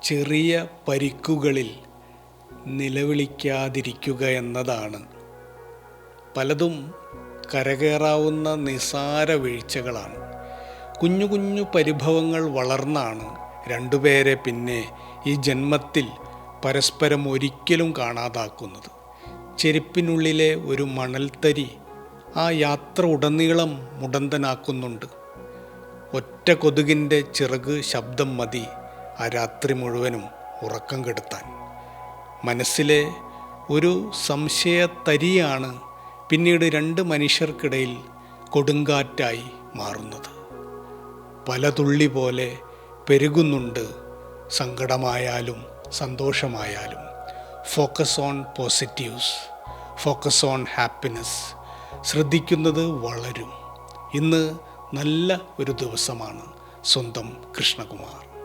ചെറിയ പരിക്കുകളിൽ നിലവിളിക്കാതിരിക്കുക എന്നതാണ്. പലതും കരകയറാവുന്ന നിസാര വീഴ്ചകളാണ്. കുഞ്ഞു കുഞ്ഞു പരിഭവങ്ങൾ വളർന്നാണ് രണ്ടുപേരെ പിന്നെ ഈ ജന്മത്തിൽ പരസ്പരം ഒരിക്കലും കാണാതാക്കുന്നത്. ചെരുപ്പിനുള്ളിലെ ഒരു മണൽത്തരി ആ യാത്ര ഉടനീളം മുടന്തനാക്കുന്നുണ്ട്. ഒറ്റ കൊതുകിൻ്റെ ചിറക് ശബ്ദം മതി ആ രാത്രി മുഴുവനും ഉറക്കം കെടുത്താൻ. മനസ്സിലെ ഒരു സംശയത്തരിയാണ് പിന്നീട് രണ്ട് മനുഷ്യർക്കിടയിൽ കൊടുങ്കാറ്റായി മാറുന്നത്. പല തുള്ളി പോലെ പെരുകുന്നുണ്ട് സങ്കടമായാലും സന്തോഷമായാലും. Focus on positives, focus on happiness. ശ്രദ്ധിക്കുന്നത് വളരും. ഇന്ന് നല്ല ഒരു ദിവസമാണ്. സ്വന്തം കൃഷ്ണകുമാർ.